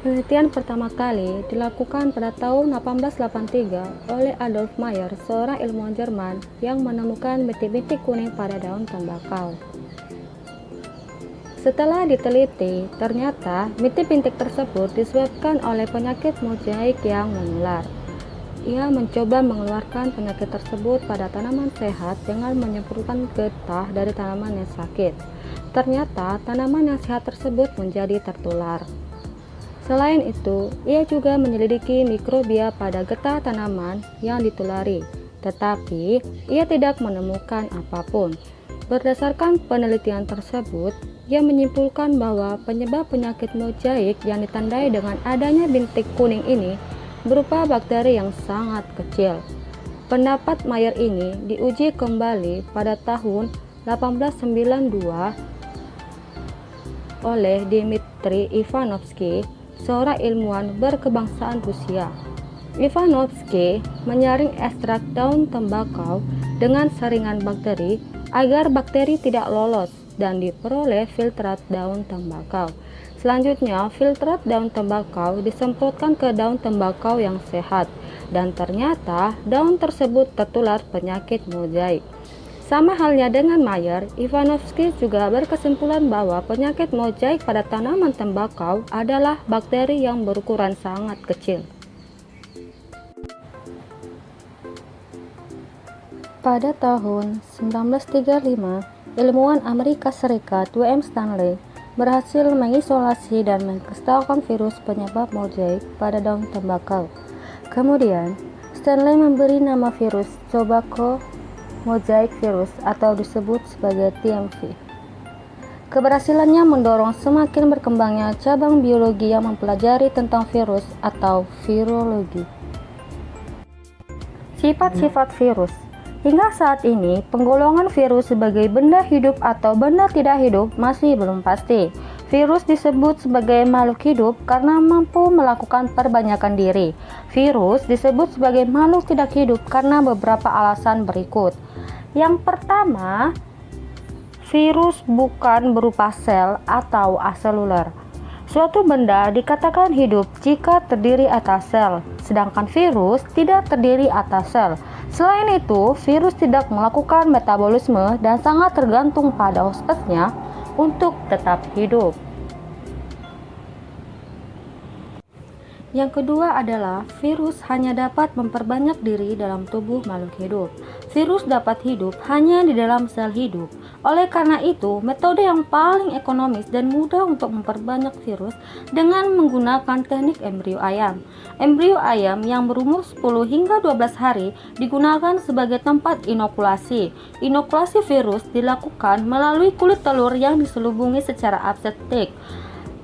Penelitian pertama kali dilakukan pada tahun 1883 oleh Adolf Meyer, seorang ilmuwan Jerman yang menemukan bintik-bintik kuning pada daun tembakau. Setelah diteliti, ternyata bintik-bintik tersebut disebabkan oleh penyakit mozaik yang menular. Ia mencoba mengeluarkan penyakit tersebut pada tanaman sehat dengan menyemprotkan getah dari tanaman yang sakit. Ternyata tanaman yang sehat tersebut menjadi tertular. Selain itu, ia juga menyelidiki mikrobia pada getah tanaman yang ditulari, tetapi ia tidak menemukan apapun. Berdasarkan penelitian tersebut, ia menyimpulkan bahwa penyebab penyakit mozaik yang ditandai dengan adanya bintik kuning ini berupa bakteri yang sangat kecil. Pendapat Meyer ini diuji kembali pada tahun 1892 oleh Dmitri Ivanovsky, seorang ilmuwan berkebangsaan Rusia. Ivanovsky menyaring ekstrak daun tembakau dengan saringan bakteri agar bakteri tidak lolos dan diperoleh filtrat daun tembakau. Selanjutnya, filtrat daun tembakau disemprotkan ke daun tembakau yang sehat dan ternyata daun tersebut tertular penyakit mozaik. Sama halnya dengan Meyer, Ivanovsky juga berkesimpulan bahwa penyakit mozaik pada tanaman tembakau adalah bakteri yang berukuran sangat kecil. Pada tahun 1935, ilmuwan Amerika Serikat W.M. Stanley berhasil mengisolasi dan mengkristalkan virus penyebab mozaik pada daun tembakau. Kemudian, Stanley memberi nama virus tobacco mozaik virus atau disebut sebagai TMV. Keberhasilannya mendorong semakin berkembangnya cabang biologi yang mempelajari tentang virus atau virologi. Sifat-sifat virus. Hingga saat ini, penggolongan virus sebagai benda hidup atau benda tidak hidup masih belum pasti. Virus disebut sebagai makhluk hidup karena mampu melakukan perbanyakan diri. Virus disebut sebagai makhluk tidak hidup karena beberapa alasan berikut. Yang pertama, virus bukan berupa sel atau aseluler. Suatu benda dikatakan hidup jika terdiri atas sel, sedangkan virus tidak terdiri atas sel. Selain itu, virus tidak melakukan metabolisme dan sangat tergantung pada hostesnya untuk tetap hidup. Yang kedua adalah virus hanya dapat memperbanyak diri dalam tubuh makhluk hidup. Virus dapat hidup hanya di dalam sel hidup. Oleh karena itu, metode yang paling ekonomis dan mudah untuk memperbanyak virus dengan menggunakan teknik embrio ayam. Embrio ayam yang berumur 10 hingga 12 hari digunakan sebagai tempat inokulasi. Inokulasi virus dilakukan melalui kulit telur yang diselubungi secara aseptik.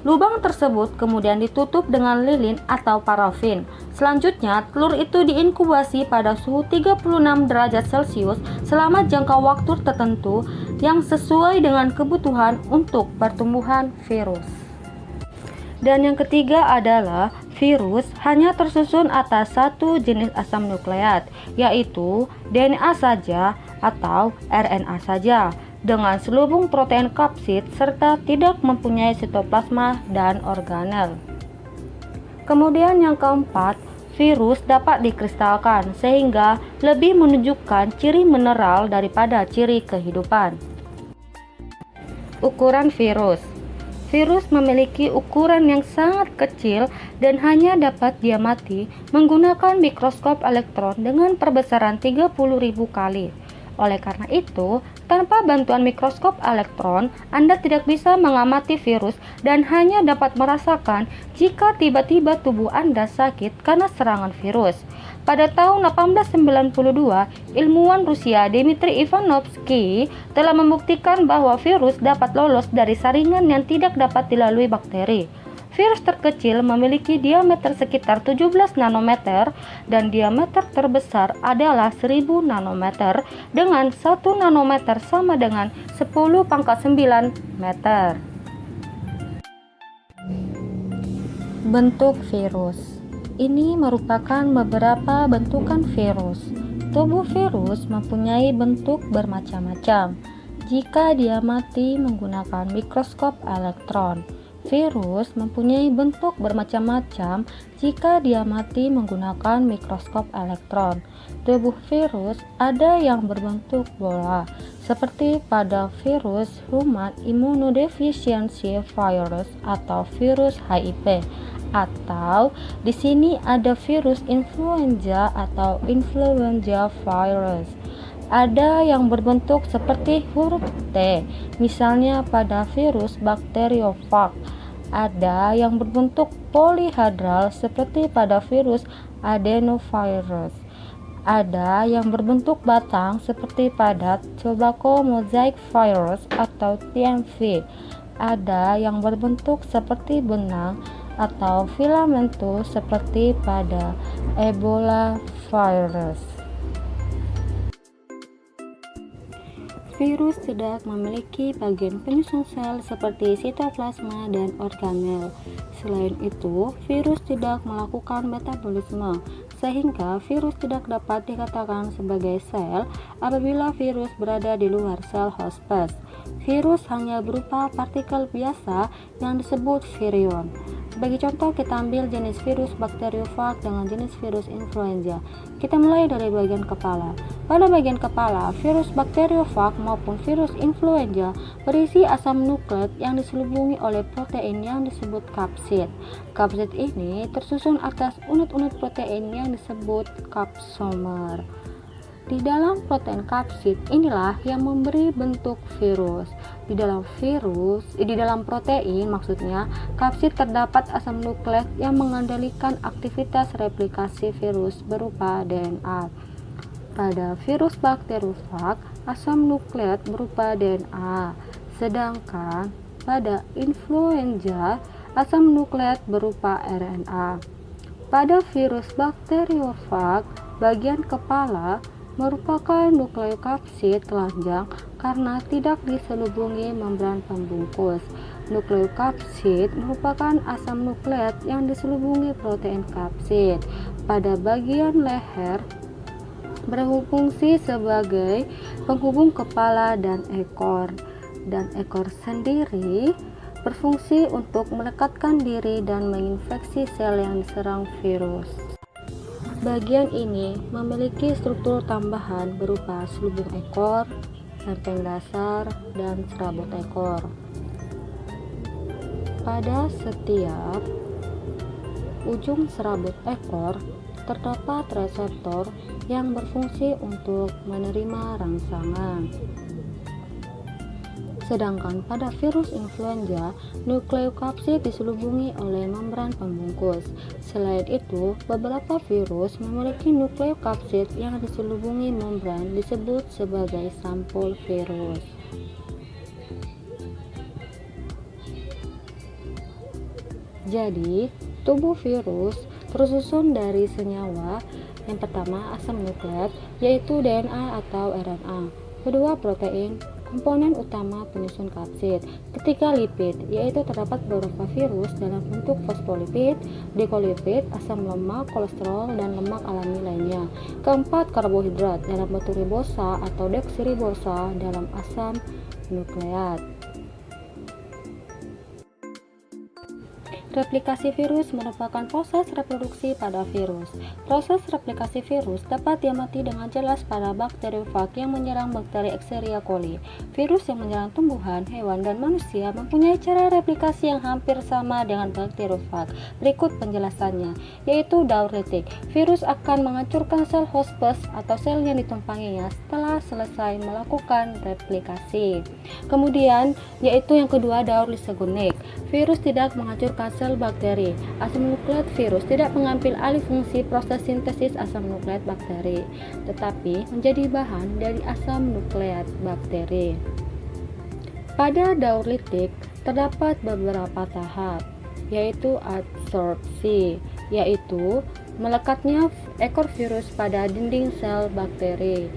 Lubang tersebut kemudian ditutup dengan lilin atau parafin. Selanjutnya, telur itu diinkubasi pada suhu 36 derajat Celcius selama jangka waktu tertentu yang sesuai dengan kebutuhan untuk pertumbuhan virus. Dan yang ketiga adalah virus hanya tersusun atas satu jenis asam nukleat, yaitu DNA saja atau RNA saja, dengan selubung protein kapsid serta tidak mempunyai sitoplasma dan organel. Kemudian yang keempat, virus dapat dikristalkan sehingga lebih menunjukkan ciri mineral daripada ciri kehidupan. Ukuran virus. Virus memiliki ukuran yang sangat kecil dan hanya dapat diamati menggunakan mikroskop elektron dengan perbesaran 30.000 kali. Oleh karena itu, tanpa bantuan mikroskop elektron, Anda tidak bisa mengamati virus dan hanya dapat merasakan jika tiba-tiba tubuh Anda sakit karena serangan virus. Pada tahun 1892, ilmuwan Rusia Dmitri Ivanovsky telah membuktikan bahwa virus dapat lolos dari saringan yang tidak dapat dilalui bakteri. Virus terkecil memiliki diameter sekitar 17 nanometer dan diameter terbesar adalah 1000 nanometer dengan 1 nanometer sama dengan 10⁹ meter. Bentuk virus. Ini merupakan beberapa bentukan virus. Tubuh virus mempunyai bentuk bermacam-macam jika diamati menggunakan mikroskop elektron. Virus mempunyai bentuk bermacam-macam jika diamati menggunakan mikroskop elektron. Tubuh virus ada yang berbentuk bola, seperti pada virus Human Immunodeficiency Virus atau virus HIV. Atau di sini ada virus influenza atau influenza virus. Ada yang berbentuk seperti huruf T, misalnya pada virus bakteriofag. Ada yang berbentuk polihedral seperti pada virus adenovirus. Ada yang berbentuk batang seperti pada tobacco mosaic virus atau TMV. Ada yang berbentuk seperti benang atau filamentus seperti pada Ebola virus. Virus tidak memiliki bagian penyusun sel seperti sitoplasma dan organel. Selain itu, virus tidak melakukan metabolisme, sehingga virus tidak dapat dikatakan sebagai sel apabila virus berada di luar sel hospes. Virus hanya berupa partikel biasa yang disebut virion. Sebagai contoh, kita ambil jenis virus bakteriofag dengan jenis virus influenza. Kita mulai dari bagian kepala. Pada bagian kepala, virus bakteriofag maupun virus influenza berisi asam nukleat yang diselubungi oleh protein yang disebut kapsid. Kapsid ini tersusun atas unit-unit protein yang disebut kapsomer. Di dalam protein kapsid inilah yang memberi bentuk virus. Di dalam protein maksudnya, kapsid terdapat asam nukleat yang mengendalikan aktivitas replikasi virus berupa DNA. Pada virus bakteriofag, asam nukleat berupa DNA, sedangkan pada influenza, asam nukleat berupa RNA. Pada virus bakteriofag, bagian kepala merupakan nukleokapsid telanjang karena tidak diselubungi membran pembungkus. Nukleokapsid merupakan asam nukleat yang diselubungi protein kapsid. Pada bagian leher berfungsi sebagai penghubung kepala dan ekor sendiri berfungsi untuk mendekatkan diri dan menginfeksi sel yang diserang virus. Bagian ini memiliki struktur tambahan berupa selubung ekor, lempeng dasar, dan serabut ekor. Pada setiap ujung serabut ekor terdapat reseptor yang berfungsi untuk menerima rangsangan. Sedangkan pada virus influenza, nukleokapsid diselubungi oleh membran pembungkus. Selain itu, beberapa virus memiliki nukleokapsid yang diselubungi membran disebut sebagai sampul virus. Jadi, tubuh virus tersusun dari senyawa. Yang pertama, asam nukleat, yaitu DNA atau RNA. Kedua, protein, komponen utama penyusun kapsid. Ketiga, lipid, yaitu terdapat beberapa virus dalam bentuk fosfolipid, glykolipid, asam lemak, kolesterol, dan lemak alami lainnya. Keempat, karbohidrat dalam bentuk ribosa atau deoksiribosa dalam asam nukleat. Replikasi virus merupakan proses reproduksi pada virus. Proses replikasi virus dapat diamati dengan jelas pada bakteriofag yang menyerang bakteri Escherichia coli. Virus yang menyerang tumbuhan, hewan, dan manusia mempunyai cara replikasi yang hampir sama dengan bakteriofag. Berikut penjelasannya, yaitu daur litik. Virus akan menghancurkan sel hospes atau sel yang ditumpanginya setelah selesai melakukan replikasi. Kemudian, yaitu yang kedua, daur lisogenik. Virus tidak menghancurkan sel bakteri. Asam nukleat virus tidak mengambil alih fungsi proses sintesis asam nukleat bakteri, tetapi menjadi bahan dari asam nukleat bakteri. Pada daur litik terdapat beberapa tahap, yaitu adsorpsi, yaitu melekatnya ekor virus pada dinding sel bakteri.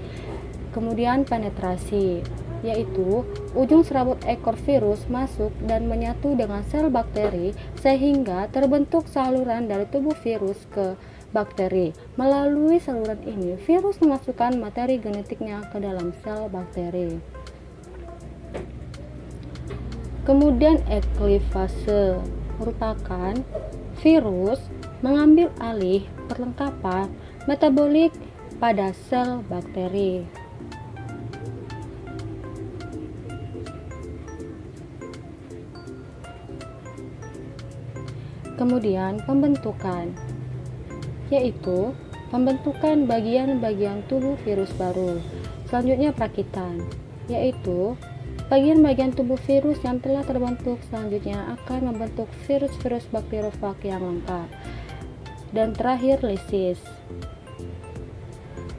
Kemudian penetrasi, yaitu ujung serabut ekor virus masuk dan menyatu dengan sel bakteri sehingga terbentuk saluran dari tubuh virus ke bakteri. Melalui saluran ini, virus memasukkan materi genetiknya ke dalam sel bakteri. Kemudian eklifase merupakan virus mengambil alih perlengkapan metabolik pada sel bakteri. Kemudian pembentukan, yaitu pembentukan bagian-bagian tubuh virus baru. Selanjutnya perakitan, yaitu bagian-bagian tubuh virus yang telah terbentuk selanjutnya akan membentuk virus-virus bakteriofag yang lengkap. Dan terakhir lisis,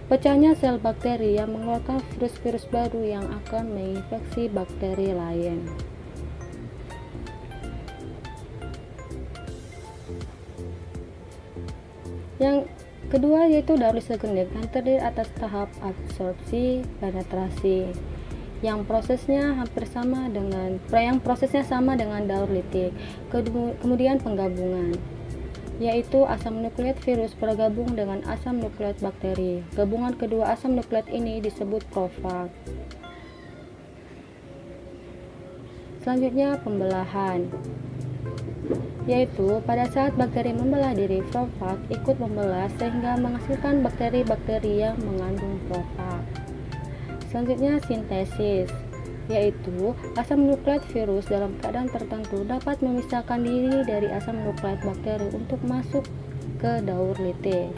pecahnya sel bakteri yang mengeluarkan virus-virus baru yang akan menginfeksi bakteri lain. Yang kedua yaitu daur lisogenik yang terdiri atas tahap absorpsi, penetrasi, yang prosesnya sama dengan daur litik. Kemudian penggabungan, yaitu asam nukleat virus bergabung dengan asam nukleat bakteri. Gabungan kedua asam nukleat ini disebut profag. Selanjutnya pembelahan, yaitu pada saat bakteri membelah diri, profag ikut membelah sehingga menghasilkan bakteri-bakteri yang mengandung profag. Selanjutnya sintesis, yaitu asam nukleat virus dalam keadaan tertentu dapat memisahkan diri dari asam nukleat bakteri untuk masuk ke daur litik.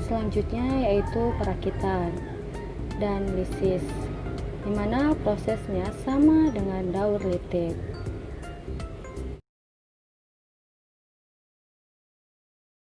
Selanjutnya yaitu perakitan dan lisis, di mana prosesnya sama dengan daur litik.